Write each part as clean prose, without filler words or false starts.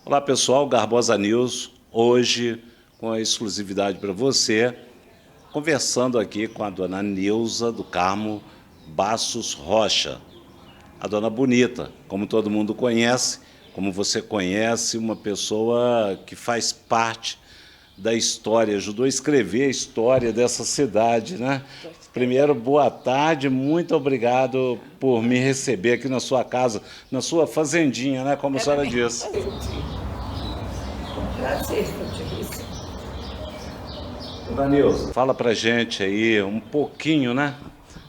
Olá pessoal, Garbosa News, hoje com a exclusividade para você, conversando aqui com a dona Neuza do Carmo Bassos Rocha, a dona Bonita, como todo mundo conhece, como você conhece, uma pessoa que faz parte da história, ajudou a escrever a história dessa cidade, né? Primeiro, boa tarde, muito obrigado por me receber aqui na sua casa, na sua fazendinha, né? Como a senhora disse. Prazer, Patrícia. Dona Neuza, fala pra gente aí um pouquinho, né?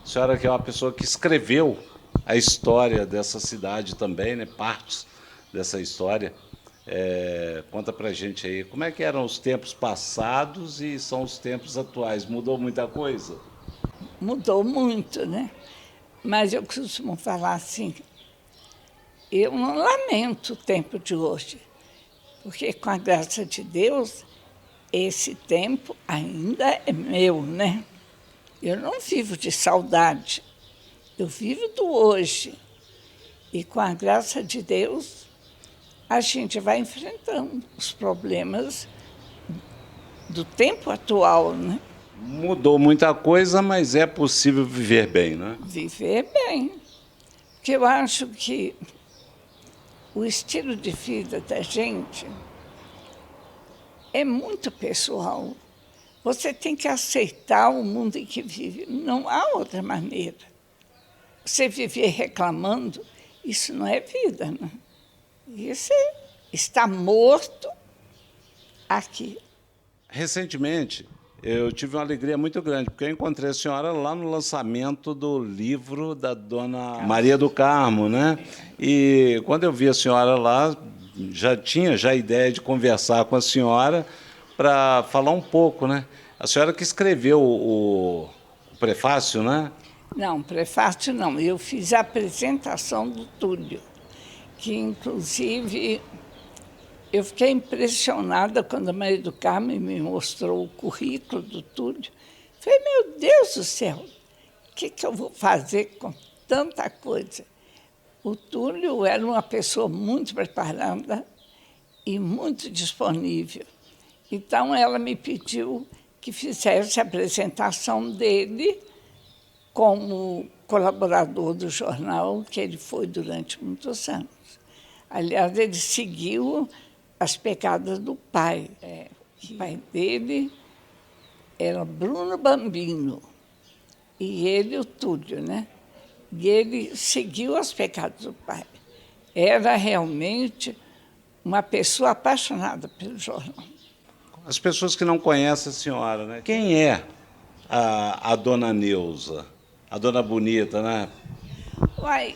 A senhora que é uma pessoa que escreveu a história dessa cidade também, né? Partes dessa história. Conta pra gente aí como é que eram os tempos passados e são os tempos atuais. Mudou muita coisa? Mudou muito, né? Mas eu costumo falar assim, eu não lamento o tempo de hoje, porque com a graça de Deus, esse tempo ainda é meu, né? Eu não vivo de saudade, eu vivo do hoje. E com a graça de Deus, a gente vai enfrentando os problemas do tempo atual, né? Mudou muita coisa, mas é possível viver bem, né? Viver bem. Porque eu acho que o estilo de vida da gente é muito pessoal. Você tem que aceitar o mundo em que vive. Não há outra maneira. Você viver reclamando, isso não é vida, né? Isso está morto aqui. Recentemente, eu tive uma alegria muito grande, porque eu encontrei a senhora lá no lançamento do livro da dona Maria do Carmo, né? E quando eu vi a senhora lá, tinha a ideia de conversar com a senhora para falar um pouco, né? A senhora que escreveu o prefácio, né? Não, prefácio não. Eu fiz a apresentação do Túlio, que inclusive eu fiquei impressionada quando a Maria do Carmo me mostrou o currículo do Túlio. Falei, meu Deus do céu, o que eu vou fazer com tanta coisa? O Túlio era uma pessoa muito preparada e muito disponível. Então, ela me pediu que fizesse a apresentação dele como colaborador do jornal, que ele foi durante muitos anos. Aliás, ele seguiu as pegadas do pai. O pai dele era Bruno Bambino, e ele o Túlio, né? E ele seguiu as pegadas do pai. Era realmente uma pessoa apaixonada pelo jornal. As pessoas que não conhecem a senhora, né? Quem é a dona Neuza? A dona Bonita, né? Oi,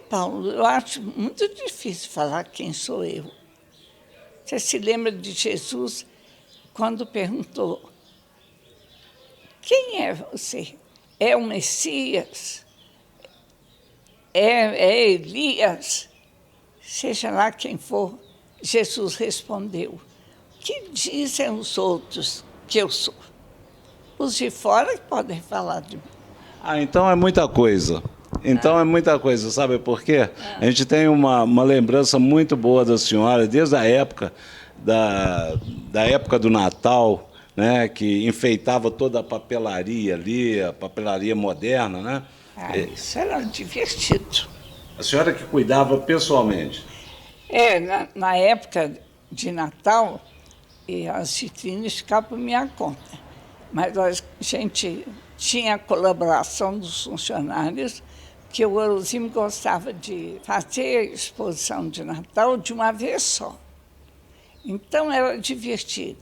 Paulo, eu acho muito difícil falar quem sou eu. Você se lembra de Jesus quando perguntou, quem é você? É o Messias? É Elias? Seja lá quem for, Jesus respondeu, o que dizem os outros que eu sou? Os de fora que podem falar de mim. Ah, então é muita coisa. Então é muita coisa, sabe por quê? A gente tem uma lembrança muito boa da senhora, desde a época da época do Natal, né, que enfeitava toda a papelaria ali, a papelaria moderna, né? Isso era divertido. A senhora que cuidava pessoalmente. Na época de Natal, as vitrines ficavam por minha conta. Mas a gente tinha a colaboração dos funcionários, que o Orozimo gostava de fazer a exposição de Natal de uma vez só. Então era divertido.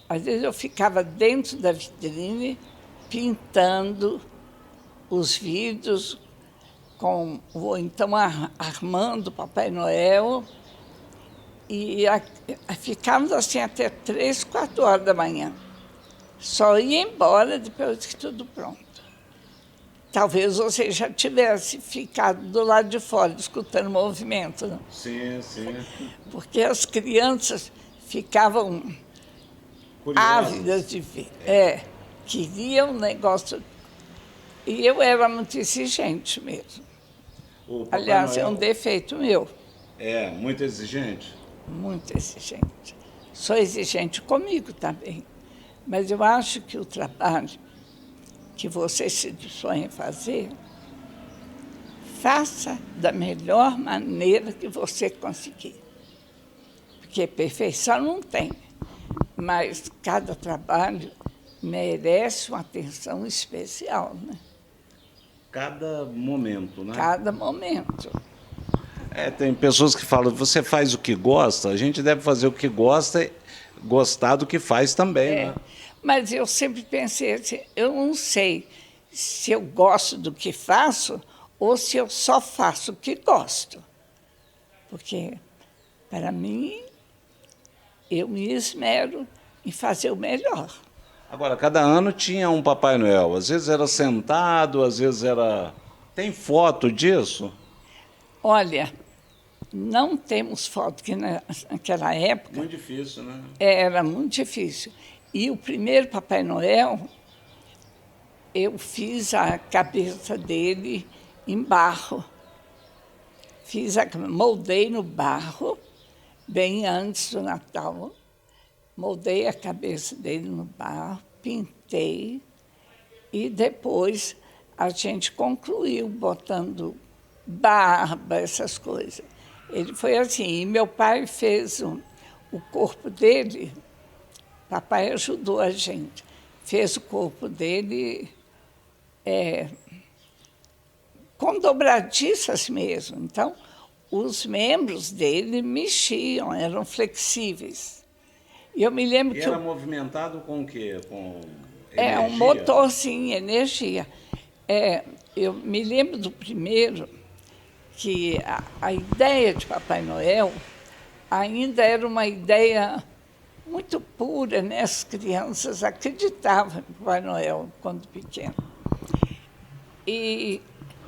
Às vezes eu ficava dentro da vitrine, pintando os vidros, ou então armando o Papai Noel, e ficávamos assim até 3, 4 horas da manhã. Só ia embora depois que tudo pronto. Talvez você já tivesse ficado do lado de fora, escutando o movimento, né? Sim, sim. Porque as crianças ficavam ávidas de ver. Queriam um negócio. E eu era muito exigente mesmo. Aliás, é um defeito meu. É, muito exigente? Muito exigente. Sou exigente comigo também, mas eu acho que o trabalho que você se dispõe a fazer, faça da melhor maneira que você conseguir. Porque perfeição não tem, mas cada trabalho merece uma atenção especial, né? Cada momento, né? Cada momento. É, tem pessoas que falam, você faz o que gosta, a gente deve fazer o que gosta e gostar do que faz também, né? Mas eu sempre pensei assim, eu não sei se eu gosto do que faço ou se eu só faço o que gosto. Porque, para mim, eu me esmero em fazer o melhor. Agora, cada ano tinha um Papai Noel. Às vezes era sentado, às vezes era. Tem foto disso? Olha, não temos foto, que naquela época Muito difícil, né? era muito difícil. E o primeiro Papai Noel, eu fiz a cabeça dele em barro. Moldei no barro, bem antes do Natal. Moldei a cabeça dele no barro, pintei e depois a gente concluiu botando barba, essas coisas. Ele foi assim, e meu pai fez o corpo dele, papai ajudou a gente, fez o corpo dele com dobradiças mesmo. Então, os membros dele mexiam, eram flexíveis. E eu me lembro E que era movimentado com o quê? Com um energia? motor, sim, energia. Eu me lembro do primeiro, que a ideia de Papai Noel ainda era uma ideia muito pura, né? As crianças acreditavam em Papai Noel quando pequeno. E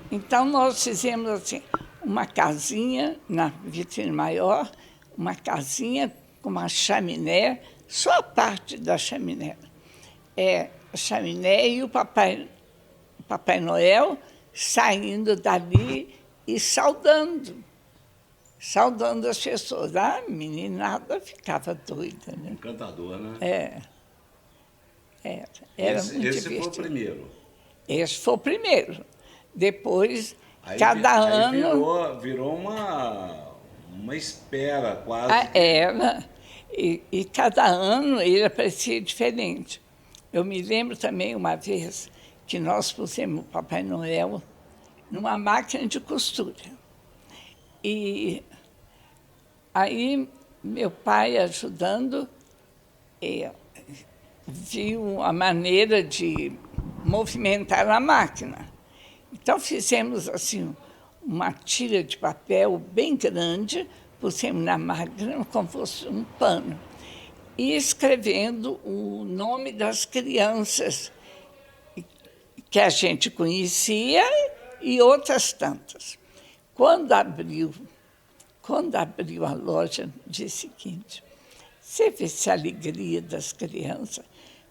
então nós fizemos assim, uma casinha na vitrine maior, uma casinha com uma chaminé, só a parte da chaminé. A chaminé e o Papai Noel saindo dali e saudando as pessoas. A meninada ficava doida, né? Encantador, né? Era esse, muito esse divertido. foi o primeiro. Esse foi o primeiro. Depois, Aí, cada aí ano... virou uma espera quase. Era. E cada ano ele aparecia diferente. Eu me lembro também uma vez que nós pusemos o Papai Noel numa máquina de costura. E aí meu pai ajudando viu a maneira de movimentar a máquina. Então fizemos assim uma tira de papel bem grande, pusemos na máquina como fosse um pano, e escrevendo o nome das crianças que a gente conhecia e outras tantas. Quando abriu a loja, no dia seguinte, você vê se a alegria das crianças.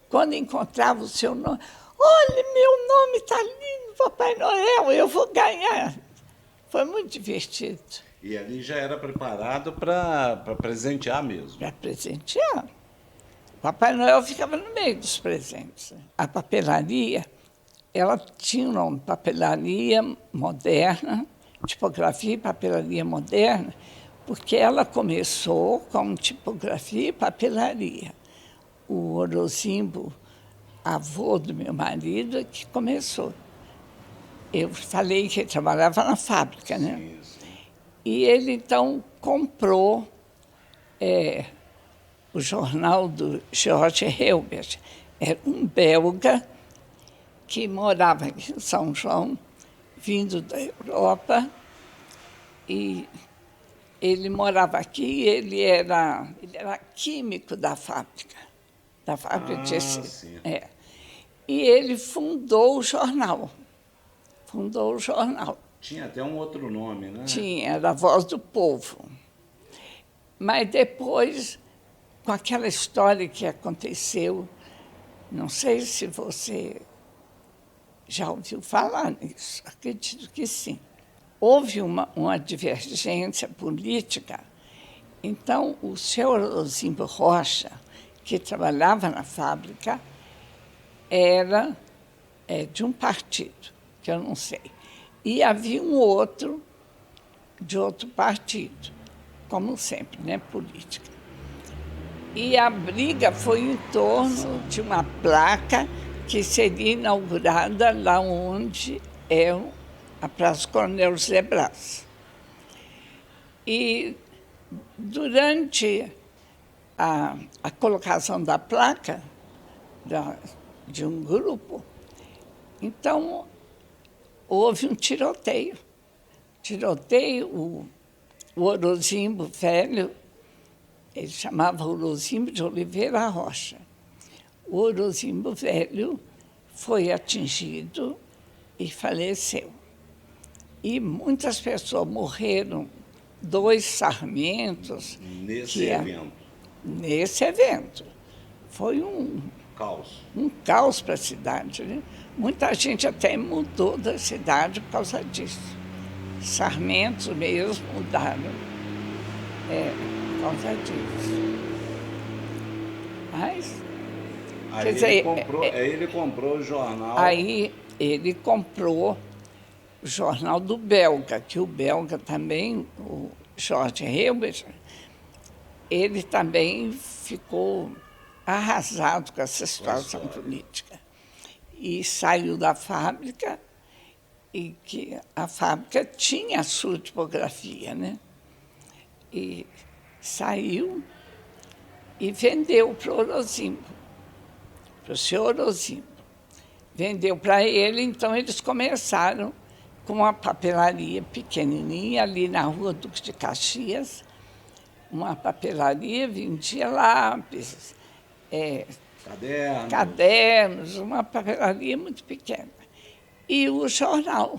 Quando encontrava o seu nome, olha, meu nome está lindo, Papai Noel, eu vou ganhar. Foi muito divertido. E ali já era preparado para presentear mesmo. Para presentear. O Papai Noel ficava no meio dos presentes. A papelaria, ela tinha o nome Papelaria Moderna, Tipografia e Papelaria Moderna, porque ela começou com tipografia e papelaria. O Orozimbo, avô do meu marido, que começou. Eu falei que ele trabalhava na fábrica, né? Sim, sim. E ele, então, comprou o jornal do George Hilbert. Era um belga que morava aqui em São João, vindo da Europa, e ele morava aqui, ele era químico da fábrica de tecido. Sim. E ele fundou o jornal. Tinha até um outro nome, né? Tinha, era a Voz do Povo. Mas depois, com aquela história que aconteceu, não sei se você já ouviu falar nisso, acredito que sim. houve uma divergência política. Então, o senhor Orozimbo Rocha, que trabalhava na fábrica, era de um partido, que eu não sei. E havia um outro de outro partido, como sempre, né, política. E a briga foi em torno de uma placa que seria inaugurada lá onde é a Praça Coronel José Brás. E durante a colocação da placa de um grupo, então houve um tiroteio. O Orozimbo velho, ele chamava Orozimbo de Oliveira Rocha. O Orozimbo velho foi atingido e faleceu. E muitas pessoas morreram, 2 sarmentos. Nesse evento. Foi um caos para a cidade, né? Muita gente até mudou da cidade por causa disso. Sarmentos mesmo mudaram por causa disso. Mas, Aí ele comprou o jornal. Aí ele comprou o jornal do Belga, que o Belga também, o Jorge Hilbert, ele também ficou arrasado com essa situação política. E saiu da fábrica, e que a fábrica tinha a sua tipografia, né? E saiu e vendeu para o Orozimbo, para o senhor Orozimbo. Vendeu para ele, então eles começaram com uma papelaria pequenininha ali na Rua Duque de Caxias. Uma papelaria, vendia lápis, cadernos, uma papelaria muito pequena. E o jornal.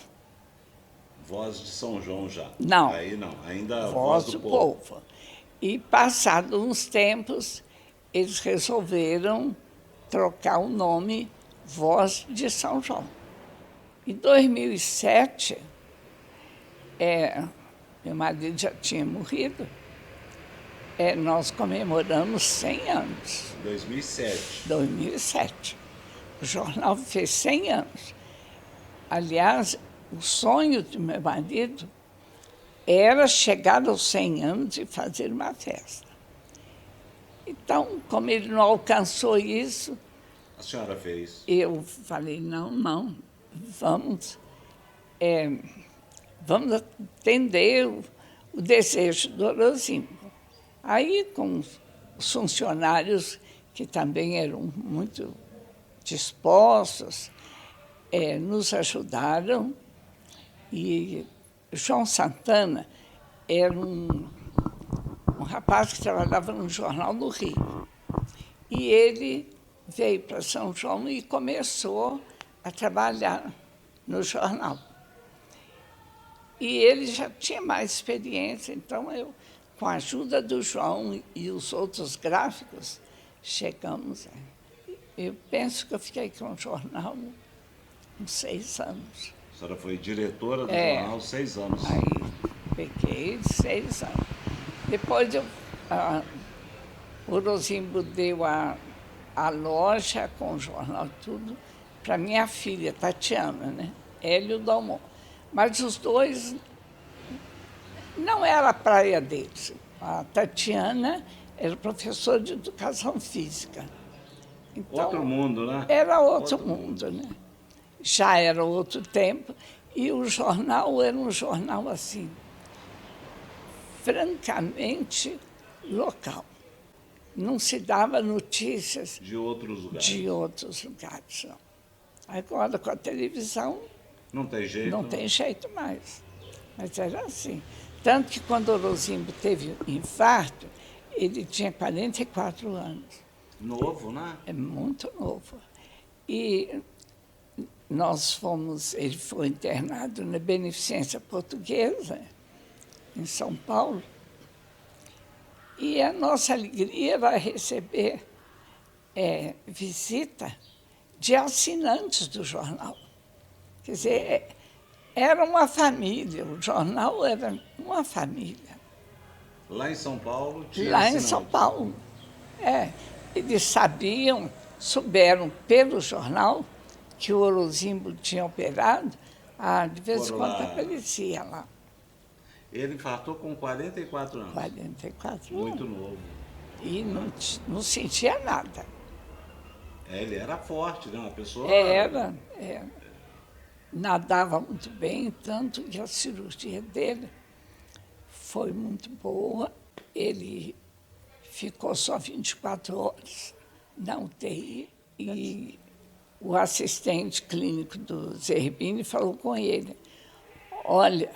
Voz de São João já. Não. Aí não, ainda Voz do Povo. E, passados uns tempos, eles resolveram trocar o nome Voz de São João. Em 2007, meu marido já tinha morrido, nós comemoramos 100 anos. 2007. O jornal fez 100 anos. Aliás, o sonho do meu marido era chegar aos 100 anos e fazer uma festa. Então, como ele não alcançou isso... A senhora fez? Eu falei, não, vamos atender o desejo do Orozimbo. Aí, com os funcionários que também eram muito dispostos, nos ajudaram. E João Santana era um rapaz que trabalhava no jornal do Rio. E ele veio para São João e começou a trabalhar no jornal. E ele já tinha mais experiência, então eu, com a ajuda do João e os outros gráficos, chegamos. Eu penso que eu fiquei com o jornal uns 6 anos. A senhora foi diretora do jornal 6 anos. Aí peguei 6 anos. Depois o Orozimbo deu a loja com o jornal tudo para minha filha, Tatiana, né? Hélio Dalmon. Mas os dois não era a praia deles. A Tatiana era professora de educação física. Então, outro mundo, né? Era outro mundo, né? Já era outro tempo. E o jornal era um jornal assim, francamente local. Não se dava notícias de outros lugares. De outros lugares, não. Agora, com a televisão... Não tem jeito. Não tem jeito mais. Mas era assim. Tanto que quando o Orozimbo teve infarto, ele tinha 44 anos. Novo, né? É muito novo. E ele foi internado na Beneficência Portuguesa, em São Paulo. E a nossa alegria era receber visita de assinantes do jornal. Quer dizer, Era uma família, o jornal era uma família. Lá em São Paulo tinha Lá em assinante. São Paulo. Eles sabiam, souberam pelo jornal que o Orozimbo tinha operado, de vez em Foram quando lá. aparecia lá. Ele infartou com 44 anos. 44 Muito anos. novo. E não sentia nada. Ele era forte, né? Uma pessoa... Era. Nadava muito bem, tanto que a cirurgia dele foi muito boa. Ele ficou só 24 horas na UTI e o assistente clínico do Zerbini falou com ele: olha,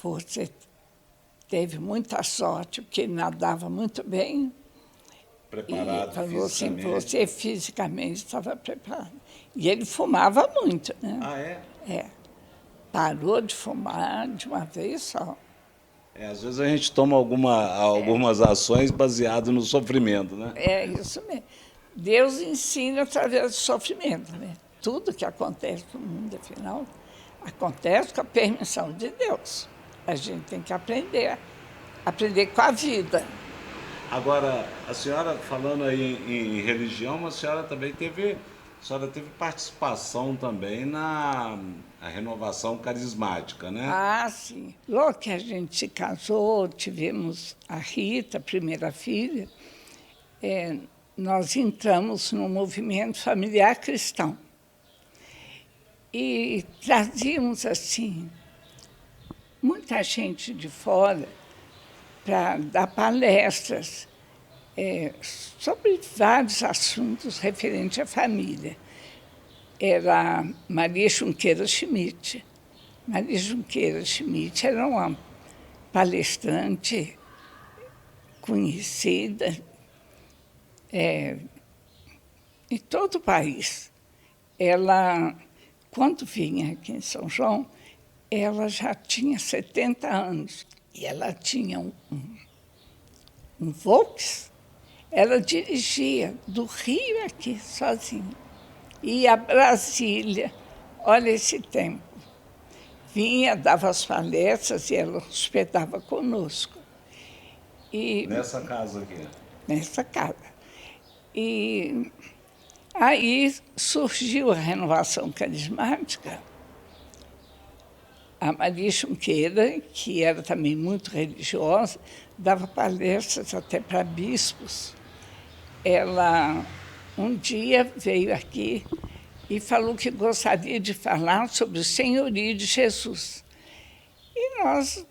você teve muita sorte, porque ele nadava muito bem. Preparado E falou assim, fisicamente. você fisicamente estava preparado. E ele fumava muito, né? Ah, é? Parou de fumar de uma vez só. Às vezes a gente toma algumas ações baseadas no sofrimento, né? É isso mesmo. Deus ensina através do sofrimento, né? Tudo que acontece no mundo, afinal, acontece com a permissão de Deus. A gente tem que aprender com a vida. Agora, a senhora, falando aí em religião, a senhora teve participação também na renovação carismática, né? Ah, sim. Logo que a gente se casou, tivemos a Rita, a primeira filha, nós entramos no movimento familiar cristão. E trazíamos, assim, muita gente de fora para dar palestras sobre vários assuntos referentes à família. Era Maria Junqueira Schmidt. Maria Junqueira Schmidt era uma palestrante conhecida em todo o país. Ela, quando vinha aqui em São João, ela já tinha 70 anos e ela tinha um Volks. Ela dirigia do Rio aqui, sozinha. Ia a Brasília, olha esse tempo. Vinha, dava as palestras e ela hospedava conosco. Nessa casa aqui. Nessa casa. E aí surgiu a renovação carismática. A Maria Junqueira, que era também muito religiosa, dava palestras até para bispos. Ela um dia veio aqui e falou que gostaria de falar sobre o senhorio de Jesus. E nós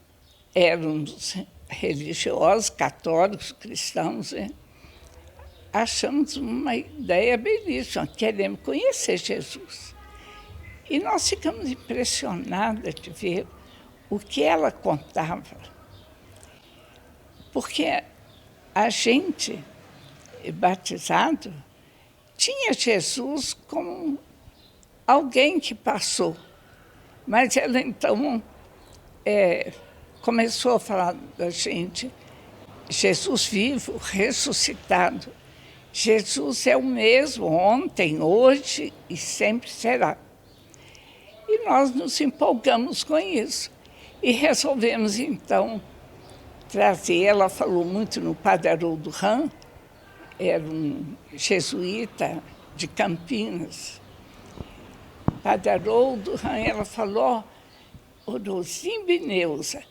éramos religiosos, católicos, cristãos, né? Achamos uma ideia belíssima, queremos conhecer Jesus. E nós ficamos impressionadas de ver o que ela contava. Porque a gente, batizado, tinha Jesus como alguém que passou. Mas ela, então, começou a falar da gente, Jesus vivo, ressuscitado. Jesus é o mesmo ontem, hoje e sempre será. E nós nos empolgamos com isso. E resolvemos, então, trazer. Ela falou muito no Padre Haroldo Ram, era um jesuíta de Campinas. Padre Haroldo Ram, ela falou: Orozimbo e Neuza,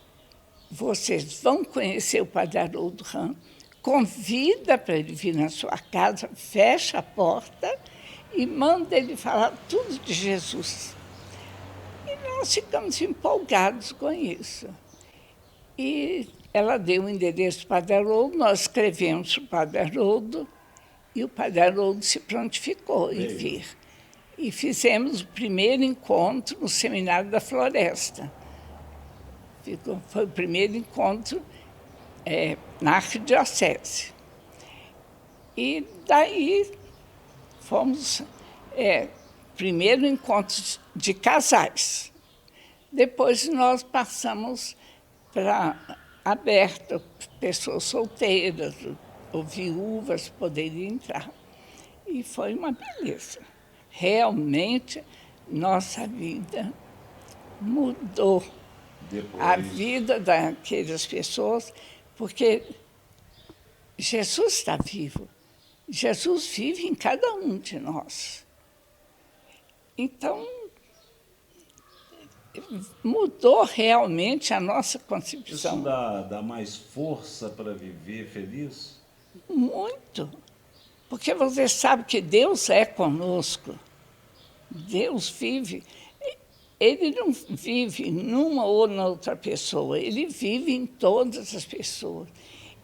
vocês vão conhecer o Padre Haroldo Ram, convida para ele vir na sua casa, fecha a porta e manda ele falar tudo de Jesus. E nós ficamos empolgados com isso. E ela deu o endereço do Padre Haroldo, nós escrevemos para o Padre Haroldo, e o Padre Haroldo se prontificou em vir. E fizemos o primeiro encontro no Seminário da Floresta. Foi o primeiro encontro na Arquidiocese. E daí fomos, primeiro encontro de casais. Depois nós passamos para aberto, pessoas solteiras ou viúvas poderiam entrar. E foi uma beleza. Realmente, nossa vida mudou Depois. a vida daquelas pessoas, porque Jesus está vivo. Jesus vive em cada um de nós. Então, mudou realmente a nossa concepção. Isso dá mais força para viver feliz? Muito. Porque você sabe que Deus é conosco. Deus vive. Ele não vive numa ou noutra pessoa, ele vive em todas as pessoas.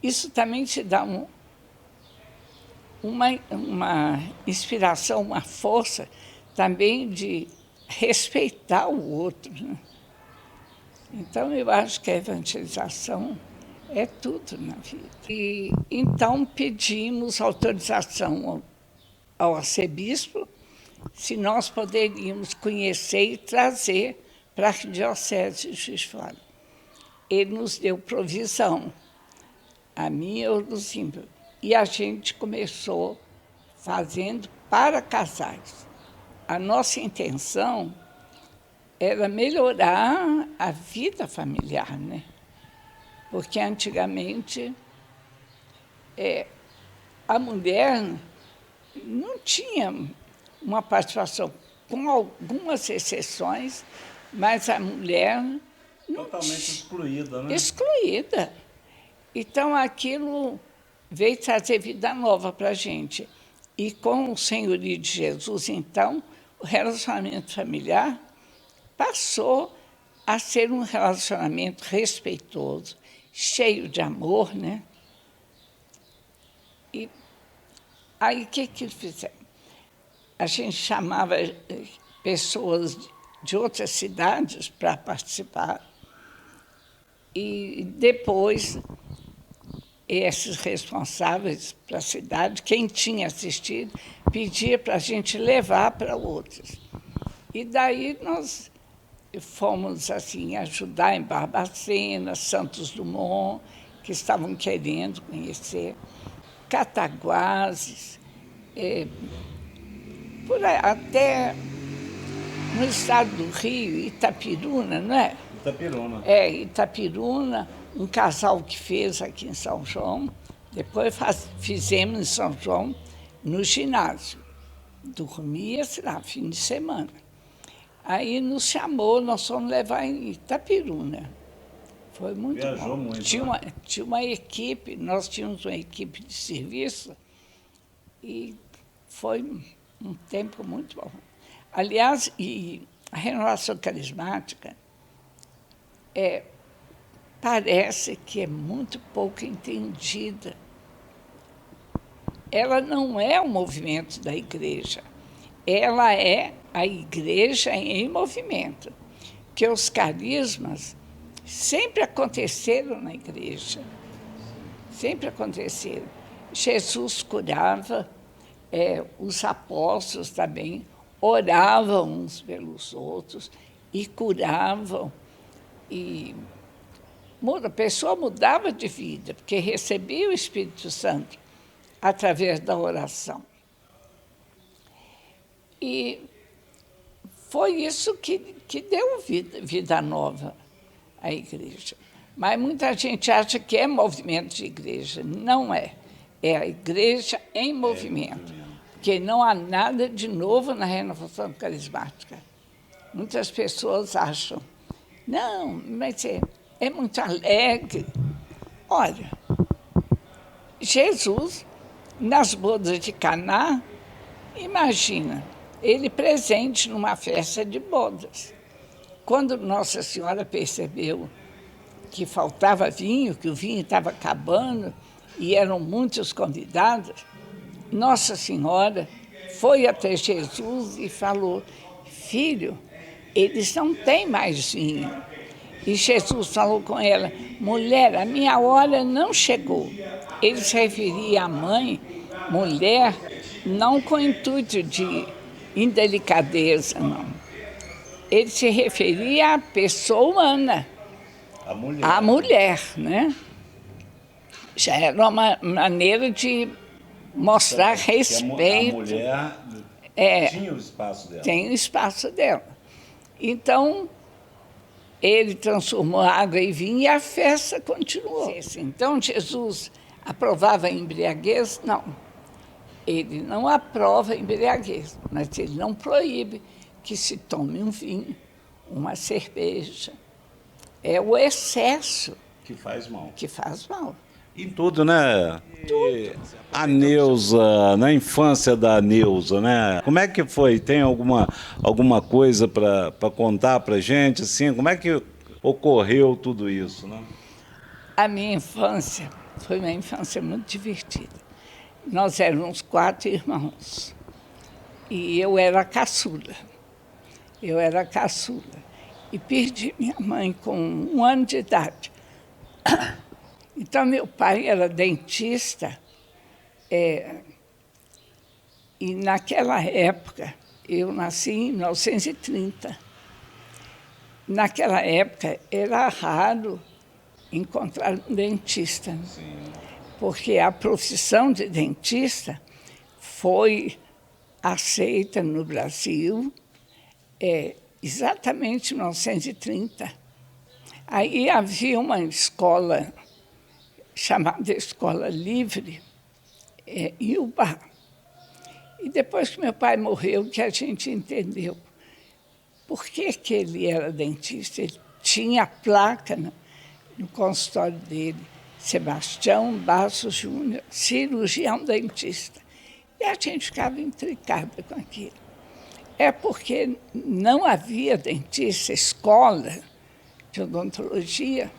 Isso também te dá uma inspiração, uma força também de respeitar o outro, né? Então, eu acho que a evangelização é tudo na vida. E então pedimos autorização ao arcebispo se nós poderíamos conhecer e trazer para a Arquidiocese de Juiz de Fora. Ele nos deu provisão, a mim e ao Luzindo. E a gente começou fazendo para casais. A nossa intenção era melhorar a vida familiar, né? Porque antigamente a mulher não tinha uma participação, com algumas exceções, mas a mulher não Totalmente excluída, né? excluída. Então, aquilo veio trazer vida nova para a gente. E com o senhorio de Jesus, então, o relacionamento familiar passou a ser um relacionamento respeitoso, cheio de amor, né? E aí, o que fizemos? A gente chamava pessoas de outras cidades para participar. E depois, esses responsáveis para a cidade, quem tinha assistido, pedia para a gente levar para outros. E daí nós fomos assim, ajudar em Barbacena, Santos Dumont, que estavam querendo conhecer, Cataguases, por aí, até no estado do Rio, Itapiruna, não é? Itapiruna. Itapiruna, um casal que fez aqui em São João, depois fizemos em São João, no ginásio. Dormia-se lá, fim de semana. Aí nos chamou, nós fomos levar em Itapiruna. Foi muito Viajou bom. muito, Tinha uma equipe, nós tínhamos uma equipe de serviço e foi um tempo muito bom. Aliás, e a renovação carismática parece que é muito pouco entendida. Ela não é um movimento da igreja, ela é a igreja em movimento, que os carismas sempre aconteceram na igreja, sempre aconteceram. Jesus curava, os apóstolos também oravam uns pelos outros e curavam. E a pessoa mudava de vida, porque recebia o Espírito Santo através da oração. E foi isso que deu vida nova à igreja. Mas muita gente acha que é movimento de igreja. Não é. É a igreja em movimento. Porque não há nada de novo na renovação carismática. Muitas pessoas acham, não, mas é muito alegre. Olha, Jesus, nas bodas de Caná, imagina, ele presente numa festa de bodas. Quando Nossa Senhora percebeu que faltava vinho, que o vinho estava acabando e eram muitos convidados, Nossa Senhora foi até Jesus e falou, filho, eles não têm mais vinho. E Jesus falou com ela, mulher, a minha hora não chegou. Ele se referia à mãe, mulher, não com intuito de indelicadeza, não. Ele se referia à pessoa humana, à mulher, né? Já era uma maneira de mostrar respeito. A mulher tinha o espaço dela. Tem o espaço dela. Então, ele transformou a água em vinho e a festa continuou. Então, Jesus aprovava a embriaguez? Não. Ele não aprova a embriaguez, mas ele não proíbe que se tome um vinho, uma cerveja. É o excesso que faz mal. Que faz mal. Em tudo, né? Tudo. A Neuza, na infância da Neuza, né? Como é que foi? Tem alguma coisa para contar para gente? Assim, como é que ocorreu tudo isso, né? A minha infância foi uma infância muito divertida. Nós éramos 4 irmãos e eu era a caçula. E perdi minha mãe com 1 ano de idade. Então, meu pai era dentista, e naquela época, eu nasci em 1930, naquela época era raro encontrar um dentista, Sim. porque a profissão de dentista foi aceita no Brasil exatamente em 1930. Aí havia uma escola chamada Escola Livre, em Ubá. E depois que meu pai morreu, que a gente entendeu por que ele era dentista. Ele tinha a placa no consultório dele, Sebastião Bastos Júnior, cirurgião dentista. E a gente ficava intricada com aquilo. É porque não havia dentista, escola de odontologia.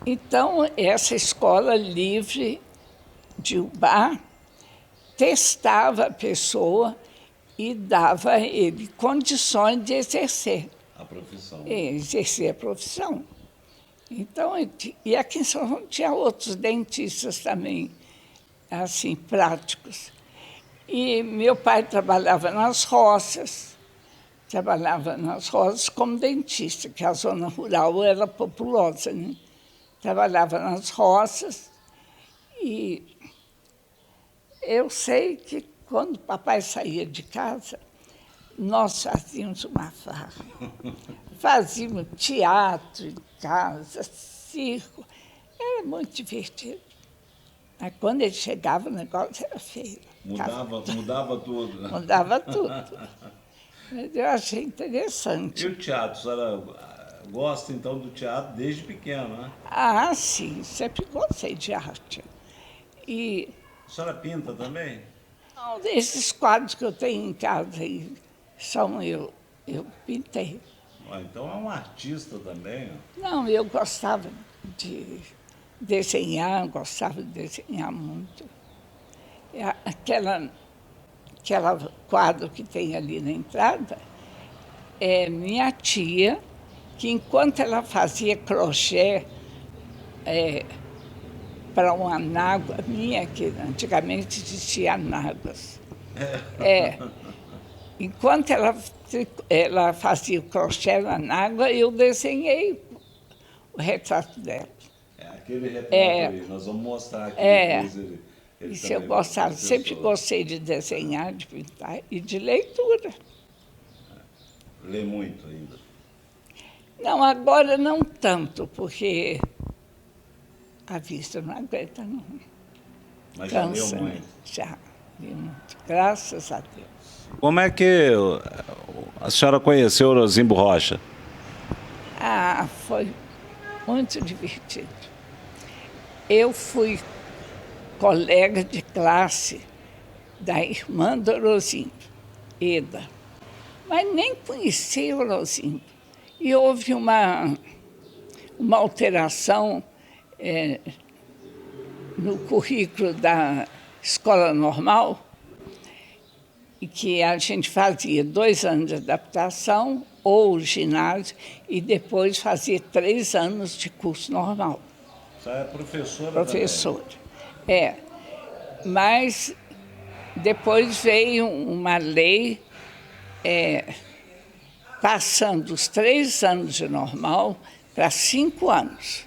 Então, essa escola livre de Ubá testava a pessoa e dava a ele condições de exercer. A profissão. Exercer a profissão. Então, e aqui em São João tinha outros dentistas também, assim, práticos. E meu pai trabalhava nas roças como dentista, que a zona rural era populosa, né? Trabalhava nas roças e eu sei que quando o papai saía de casa, nós fazíamos uma farra. Fazíamos teatro em casa, circo, era muito divertido. Mas quando ele chegava, o negócio era feio. Mudava tudo. Mudava tudo. Mas eu achei interessante. E o teatro? A senhora gosta, então, do teatro desde pequeno, né? Ah, sim, sempre gostei de arte. E A senhora pinta também? não, esses quadros que eu tenho em casa aí, são eu pintei. Então é um artista também. Não, eu gostava de desenhar muito. Aquela quadro que tem ali na entrada é minha tia, que enquanto ela fazia crochê para uma anágua minha, que antigamente existia anáguas. Enquanto ela fazia o crochê na anágua, eu desenhei o retrato dela. Aquele retrato aí, nós vamos mostrar aqui depois. Isso eu gostava, sempre gostei de desenhar, de pintar e de leitura. Lê muito ainda? Não, agora não tanto, porque a vista não aguenta, não. Mas Cansa, já leu muito? né? Já, li muito, graças a Deus. Como é que a senhora conheceu o Rosimbo Rocha? Ah, foi muito divertido. Eu fui colega de classe da irmã do Rosimbo, Eda, mas nem conhecia o Rosimbo. E houve uma alteração no currículo da escola normal, e que a gente fazia 2 anos de adaptação ou ginásio e depois fazia 3 anos de curso normal. Você é professora? Professora. Mas depois veio uma lei passando os 3 anos de normal para 5 anos.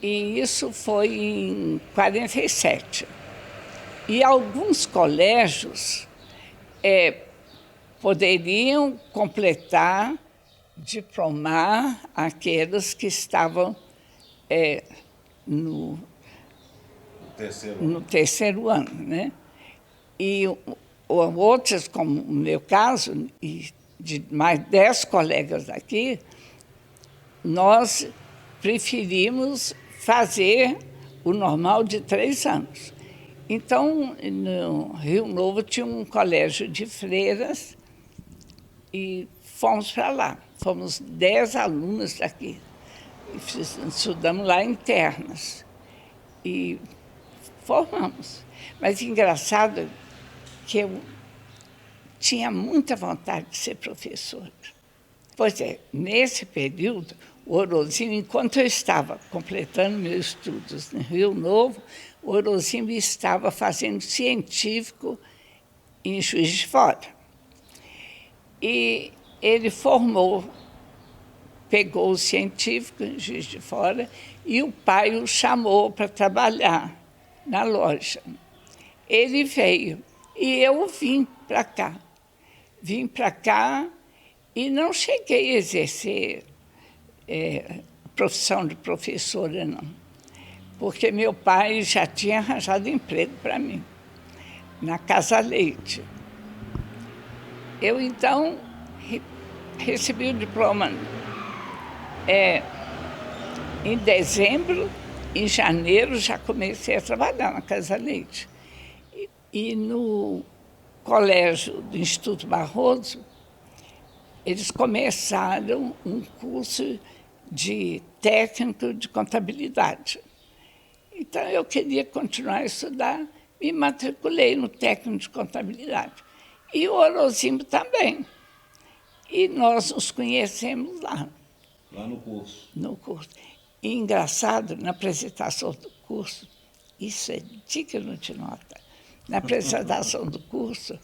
E isso foi em 47. E alguns colégios poderiam completar diplomar aqueles que estavam no terceiro ano, né? E outros, como o meu caso, e de mais 10 colegas daqui, nós preferimos fazer o normal de 3 anos. Então, no Rio Novo tinha um colégio de freiras e fomos para lá. Fomos 10 alunos daqui. Estudamos lá internas e formamos. Mas engraçado que eu tinha muita vontade de ser professora. Pois é, nesse período, o Orozinho, enquanto eu estava completando meus estudos no Rio Novo, o Orozinho estava fazendo científico em Juiz de Fora. E ele pegou o científico em Juiz de Fora e o pai o chamou para trabalhar na loja. Ele veio e eu vim para cá. Vim para cá e não cheguei a exercer profissão de professora, não. Porque meu pai já tinha arranjado emprego para mim, na Casa Leite. Eu, então, recebi o diploma em dezembro. Em janeiro, já comecei a trabalhar na Casa Leite. E no colégio do Instituto Barroso, eles começaram um curso de técnico de contabilidade. Então, eu queria continuar a estudar, me matriculei no técnico de contabilidade. E o Orozinho também. E nós nos conhecemos lá. Lá no curso? No curso. E engraçado, na apresentação do curso, isso é digno de nota, na apresentação do curso,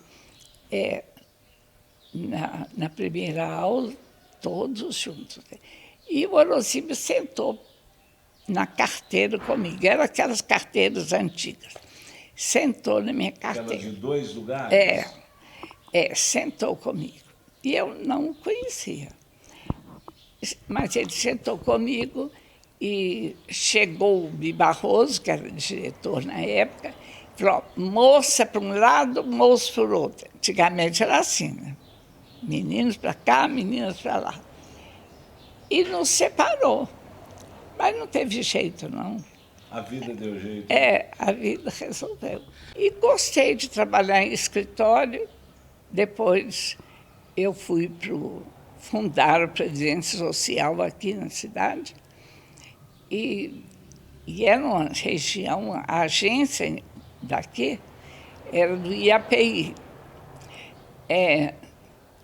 na primeira aula, todos juntos. E o Orozinho sentou na carteira comigo, eram aquelas carteiras antigas. Sentou na minha carteira. Aquela de 2 lugares? Sentou comigo. E eu não o conhecia. Mas ele sentou comigo e chegou o Bi Barroso, que era diretor na época, e falou, moça para um lado, moço para o outro. Antigamente era assim, né? Meninos para cá, meninas para lá. E nos separou. Mas não teve jeito, não. A vida deu jeito. A vida resolveu. E gostei de trabalhar em escritório. Depois eu fui fundar a Previdência Social aqui na cidade. E era uma região, a agência daqui era do IAPI.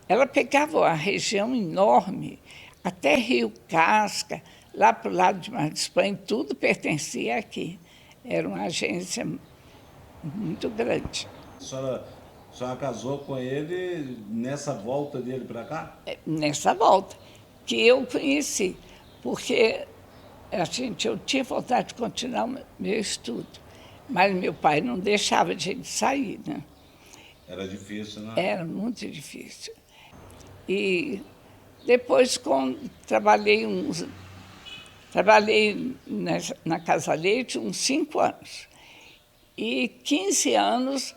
Ela pegava a região enorme, até Rio Casca, lá para o lado de Mar de Espanha, tudo pertencia aqui. Era uma agência muito grande. A senhora casou com ele nessa volta dele para cá? Nessa volta, que eu conheci, porque eu tinha vontade de continuar o meu estudo, mas meu pai não deixava a gente sair, né? Era difícil, né? Era muito difícil. E depois, trabalhei na Casa Leite uns 5 anos. E 15 anos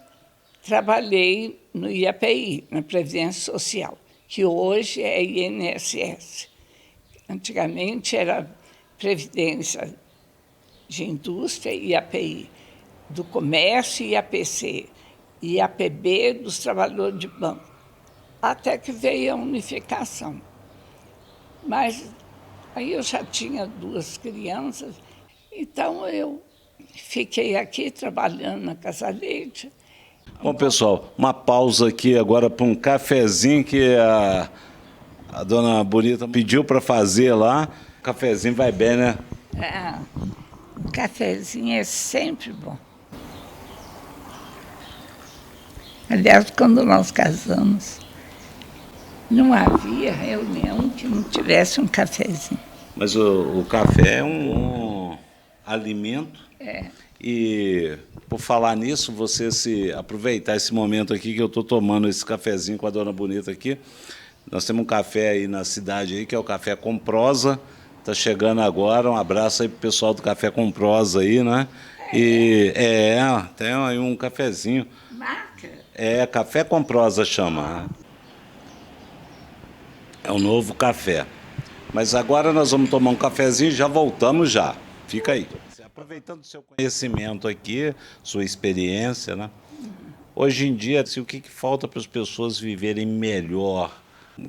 trabalhei no IAPI, na Previdência Social, que hoje é INSS. Antigamente era Previdência de Indústria, IAPI, do Comércio, IAPC, IAPB, dos Trabalhadores de Banco, até que veio a unificação. Mas aí eu já tinha 2 crianças, então eu fiquei aqui trabalhando na Casa Leite. Bom, pessoal, uma pausa aqui agora para um cafezinho que a dona Bonita pediu para fazer lá. O cafezinho vai bem, né? O cafezinho é sempre bom. Aliás, quando nós casamos, não havia reunião que não tivesse um cafezinho. Mas o café é um alimento. E, por falar nisso, você aproveitar esse momento aqui que eu estou tomando esse cafezinho com a dona Bonita aqui, Nós temos um café aí na cidade aí, que é o Café com Prosa. Está chegando agora. Um abraço aí pro pessoal do Café com Prosa aí, né? E tem aí um cafezinho. Marca? Café com Prosa chama. É um novo café. Mas agora nós vamos tomar um cafezinho e já voltamos já. Fica aí. Aproveitando o seu conhecimento aqui, sua experiência, né? Hoje em dia, assim, o que falta para as pessoas viverem melhor?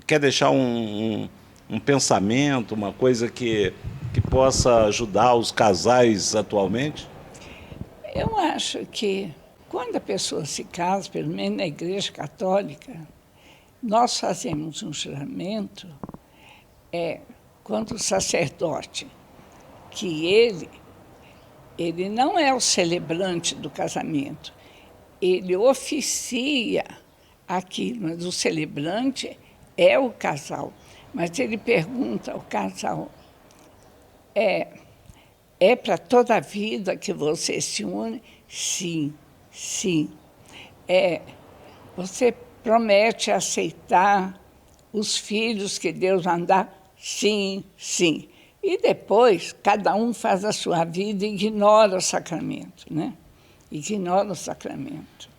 Quer deixar um pensamento, uma coisa que possa ajudar os casais atualmente? Eu acho que quando a pessoa se casa, pelo menos na Igreja Católica, nós fazemos um juramento, quando o sacerdote, que ele não é o celebrante do casamento, ele oficia aquilo, mas o celebrante é o casal. Mas ele pergunta ao casal, é para toda a vida que você se une? Sim, sim. Você promete aceitar os filhos que Deus vai dar? Sim, sim. E depois, cada um faz a sua vida e ignora o sacramento, né? Ignora o sacramento.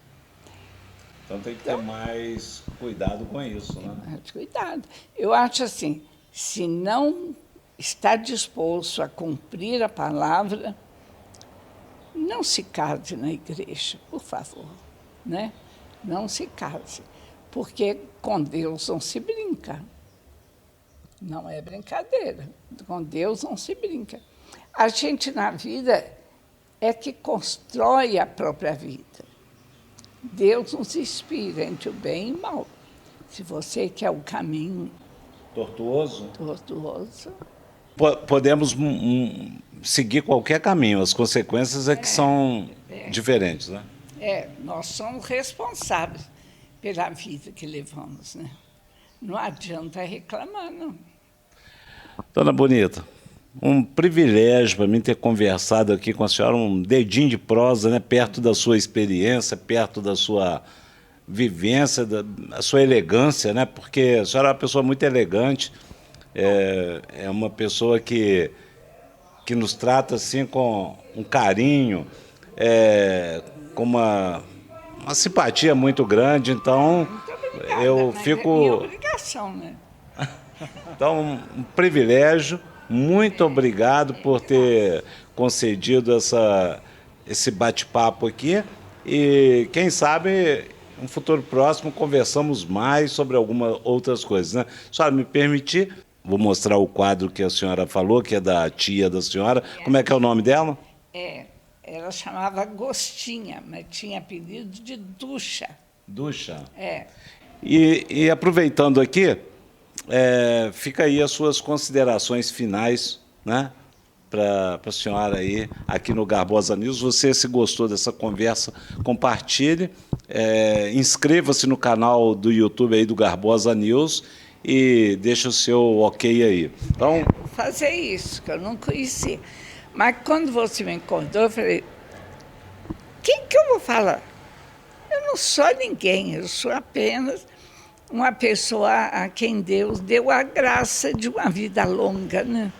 Então tem que ter mais cuidado com isso, né? Mais cuidado. Eu acho assim, se não está disposto a cumprir a palavra, não se case na igreja, por favor, né? Não se case, porque com Deus não se brinca. Não é brincadeira. Com Deus não se brinca. A gente, na vida, é que constrói a própria vida. Deus nos inspira entre o bem e o mal. Se você quer o caminho tortuoso, podemos seguir qualquer caminho. As consequências que são diferentes, né? Nós somos responsáveis pela vida que levamos, né? Não adianta reclamar, não. Dona Bonita, um privilégio para mim ter conversado aqui com a senhora, um dedinho de prosa, né, perto da sua experiência, perto da sua vivência, da sua elegância, né, porque a senhora é uma pessoa muito elegante, é uma pessoa que nos trata assim com um carinho, com uma simpatia muito grande, então Muito obrigada, eu mas fico... É minha obrigação, né? Então, um privilégio, muito obrigado por ter concedido esse bate-papo aqui e, quem sabe, no futuro próximo, conversamos mais sobre algumas outras coisas, né? Só me permitir, vou mostrar o quadro que a senhora falou, que é da tia da senhora. Como é que é o nome dela? Ela chamava Agostinha, mas tinha apelido de Ducha. Ducha? É. E aproveitando aqui, fica aí as suas considerações finais, né, para a senhora aí, aqui no Garbosa News. Você, se gostou dessa conversa, compartilhe, inscreva-se no canal do YouTube aí do Garbosa News e deixa o seu ok aí. Então, Vou fazer isso, que eu não conhecia. Mas quando você me encontrou, eu falei, quem que eu vou falar? Eu não sou ninguém, eu sou apenas uma pessoa a quem Deus deu a graça de uma vida longa, né?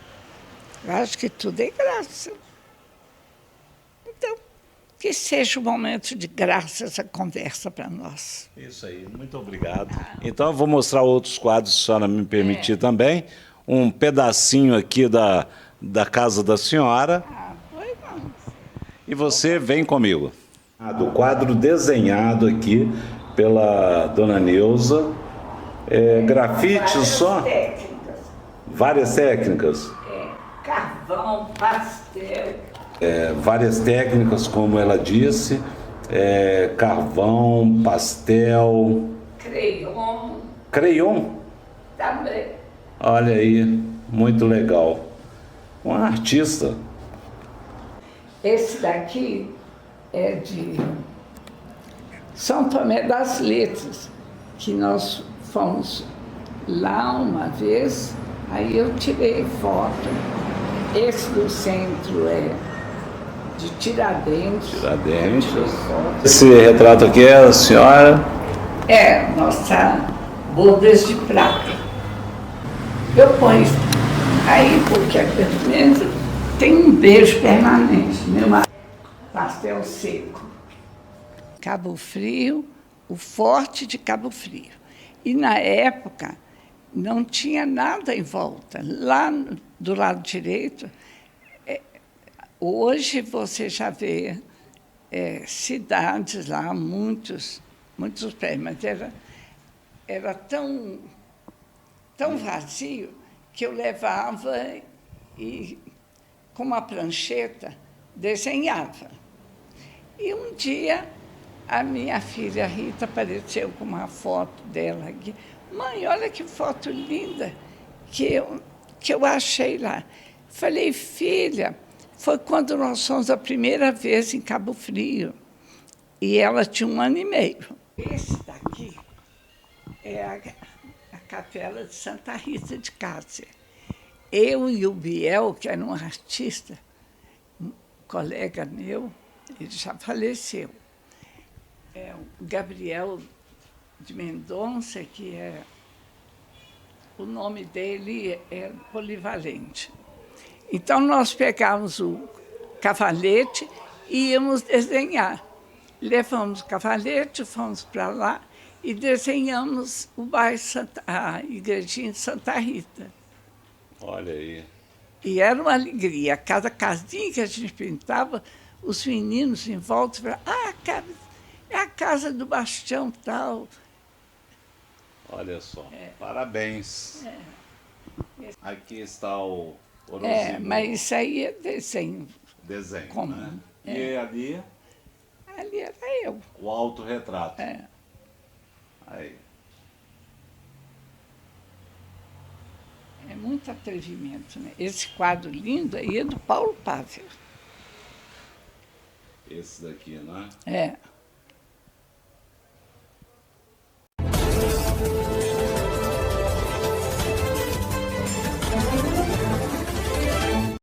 Eu acho que tudo é graça. Então, que seja um momento de graça essa conversa para nós. Isso aí, muito obrigado. Então, eu vou mostrar outros quadros, se a senhora me permitir também. Um pedacinho aqui da casa da senhora. Pois não. E você vem comigo. Do quadro desenhado aqui pela dona Neuza, grafite só? Técnicas. Várias técnicas? Carvão, pastel. Várias técnicas, como ela disse, carvão, pastel... Crayon. Crayon? Também. Olha aí, muito legal. Um artista. Esse daqui é de São Tomé das Letras, que nós fomos lá uma vez, aí eu tirei foto. Esse do centro é de Tiradentes. Tiradentes. Esse retrato aqui é a senhora? Nossa bodas de prata. Eu ponho aí porque pelo menos tem um beijo permanente, meu marido. Pastel seco. Cabo Frio, o Forte de Cabo Frio. E na época não tinha nada em volta. Lá do lado direito, hoje você já vê cidades lá, muitos prédios, mas era tão vazio que eu levava e, com uma prancheta, desenhava. E um dia, a minha filha Rita apareceu com uma foto dela aqui. Mãe, olha que foto linda que eu achei lá. Falei, filha, foi quando nós fomos a primeira vez em Cabo Frio. E ela tinha 1 ano e meio. Esse daqui é a Capela de Santa Rita de Cássia. Eu e o Biel, que era um artista, um colega meu, ele já faleceu. O Gabriel de Mendonça, que o nome dele é polivalente. Então, nós pegávamos o cavalete e íamos desenhar. Levamos o cavalete, fomos para lá e desenhamos o bairro a igrejinha de Santa Rita. Olha aí. E era uma alegria. Cada casinha que a gente pintava, os meninos em volta falavam, é a casa do Bastião tal. Olha só, parabéns. Aqui está o mas isso aí é desenho. desenho, comum. Né? E ali? Ali era eu. O autorretrato. Aí. É muito atrevimento, né? Esse quadro lindo aí é do Paulo Pavel. Esse daqui, né? É.